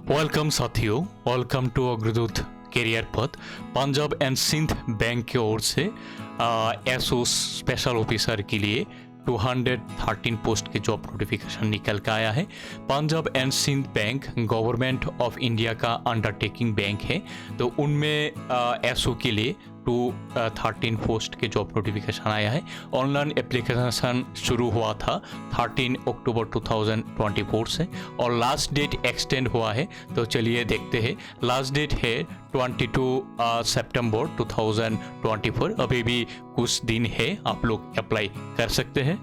Welcome साथियों, welcome to अग्रदूत career पथ। पंजाब एंड सिंध बैंक की ओर से एसओ स्पेशल ऑफिसर के लिए 213 पोस्ट के जॉब नोटिफिकेशन निकल के आया है। Punjab and Sind bank government of India का अंडरटेकिंग बैंक है, तो उनमें एसओ के लिए 213 पोस्ट के जॉब नोटिफिकेशन आया है। ऑनलाइन एप्लीकेशन शुरू हुआ था 13 अक्टूबर 2024 से और लास्ट डेट एक्सटेंड हुआ है। तो चलिए देखते हैं। लास्ट डेट है 22 सितंबर 2024। अभी भी कुछ दिन है, आप लोग अप्लाई कर सकते हैं।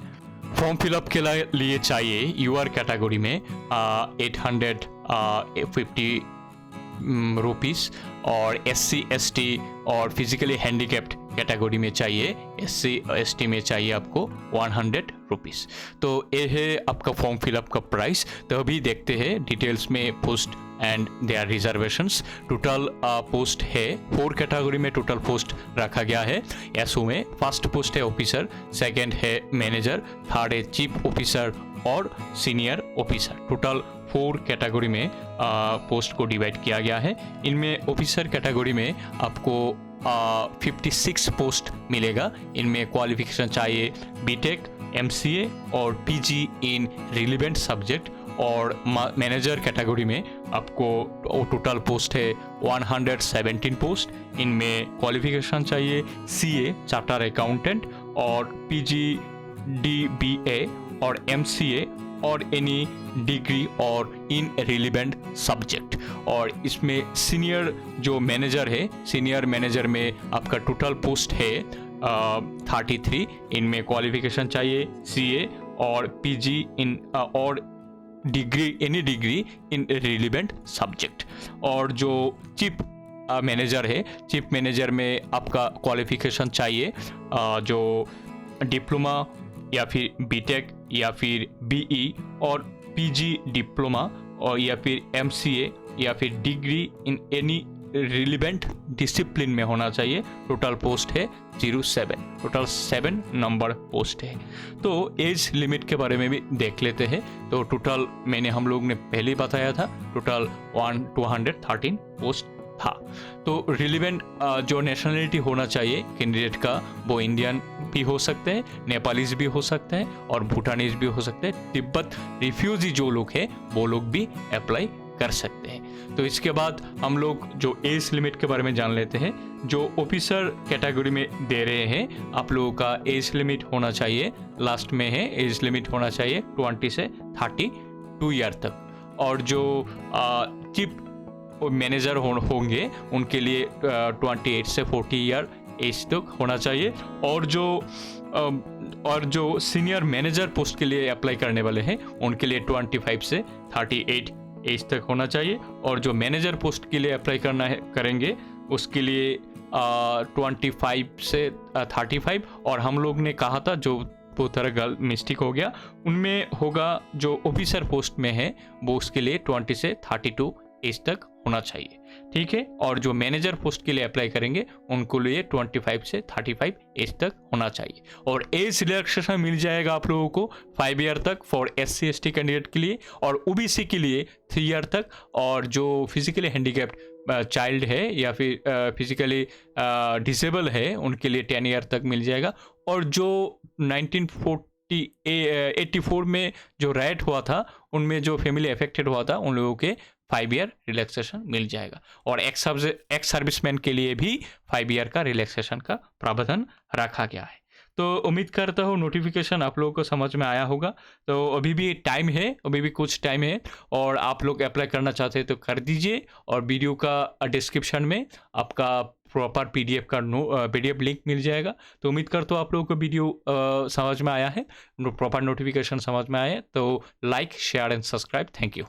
फॉर्म फिलअप के लिए चाहिए यूआर कैटेगरी में 850 रुपीस और SC ST और फिजिकली हैंडीकैप्ड कैटेगरी में चाहिए SC ST में चाहिए आपको 100 रुपीस। तो ये है आपका फॉर्म फिलअप का प्राइस। तो अभी देखते हैं डिटेल्स में post and their reservations. Total post है 4 कैटेगरी में टोटल पोस्ट रखा गया है। एसओ में फर्स्ट पोस्ट है ऑफिसर, सेकंड है मैनेजर, थर्ड है चीफ ऑफिसर और सीनियर ऑफिसर। टोटल 4 कैटेगरी में पोस्ट को डिवाइड किया गया है। इनमें ऑफिसर कैटेगरी में आपको 56 पोस्ट मिलेगा। इनमें क्वालिफिकेशन चाहिए बीटेक, MCA और PG इन रिलेवेंट सब्जेक्ट। और मैनेजर कैटेगरी में आपको टोटल पोस्ट है 117 पोस्ट। इनमें क्वालिफिकेशन चाहिए CA चार्टर अकाउंटेंट और PG DBA और MCA और एनी डिग्री और इन रिलेवेंट सब्जेक्ट। और इसमें सीनियर जो मैनेजर है, सीनियर मैनेजर में आपका टोटल पोस्ट है 33। इनमें क्वालिफिकेशन चाहिए CA और PG इन और degree any degree in relevant subject. और जो चीफ मैनेजर है, चीफ मैनेजर में आपका क्वालिफिकेशन चाहिए जो डिप्लोमा या फिर बीटेक या फिर BE और PG डिप्लोमा और या फिर MCA या फिर degree in any relevant discipline में होना चाहिए। टोटल पोस्ट है 07, टोटल 7 नंबर पोस्ट है। तो एज लिमिट के बारे में भी देख लेते हैं। तो टोटल हम लोग ने पहले बताया था, टोटल 213 पोस्ट था। तो रिलेवेंट जो नेशनलिटी होना चाहिए कैंडिडेट का, वो इंडियन भी हो सकते हैं, नेपालीज भी हो सकते हैं और भूटानीज भी हो सकते हैं। तिब्बत रिफ्यूजी जो लोग हैं वो लोग भी अप्लाई कर सकते हैं। तो इसके बाद हम लोग जो एज लिमिट के बारे में जान लेते हैं। जो ऑफिसर कैटेगरी में दे रहे हैं, आप लोगों का एज लिमिट होना चाहिए, लास्ट में है एज लिमिट होना चाहिए 20 से 32 ईयर तक। और जो चीफ मैनेजर होंगे उनके लिए 28 से 40 ईयर एज तक होना चाहिए। और जो सीनियर मैनेजर पोस्ट के लिए अप्लाई करने वाले हैं उनके लिए 25 से 38 एज तक होना चाहिए। और जो मैनेजर पोस्ट के लिए अप्लाई करेंगे उसके लिए 25 से 35। और हम लोग ने कहा था जो वो तरह मिस्टेक हो गया, उनमें होगा जो ऑफिसर पोस्ट में है वो उसके लिए 20 से 32 एज तक होना चाहिए, ठीक है। और जो मैनेजर पोस्ट के लिए अप्लाई करेंगे उनको लिए 25 से 35 एज तक होना चाहिए। और एज रिलैक्सेशन मिल जाएगा आप लोगों को 5 ईयर तक फॉर SC ST कैंडिडेट के लिए और OBC के लिए 3 ईयर तक। और जो फिजिकली हैंडीकैप्ड चाइल्ड है या फिर फिजिकली डिसेबल है उनके लिए 10 ईयर तक मिल जाएगा। और जो 1984 में जो राइट हुआ था उनमें जो फैमिली अफेक्टेड हुआ था उन लोगों के 5 ईयर रिलैक्सेशन मिल जाएगा। और एक्स सर्विसमैन के लिए भी 5 ईयर का रिलैक्सेशन का प्रावधान रखा गया है। तो उम्मीद करता हूँ नोटिफिकेशन आप लोगों को समझ में आया होगा। तो अभी भी टाइम है, अभी भी कुछ टाइम है और आप लोग अप्लाई करना चाहते हैं तो कर दीजिए। और वीडियो का डिस्क्रिप्शन में आपका प्रॉपर PDF लिंक मिल जाएगा। तो उम्मीद करता हूँ आप लोगों को वीडियो समझ में आया है, प्रॉपर नोटिफिकेशन समझ में आया है। तो like, share and subscribe. Thank you.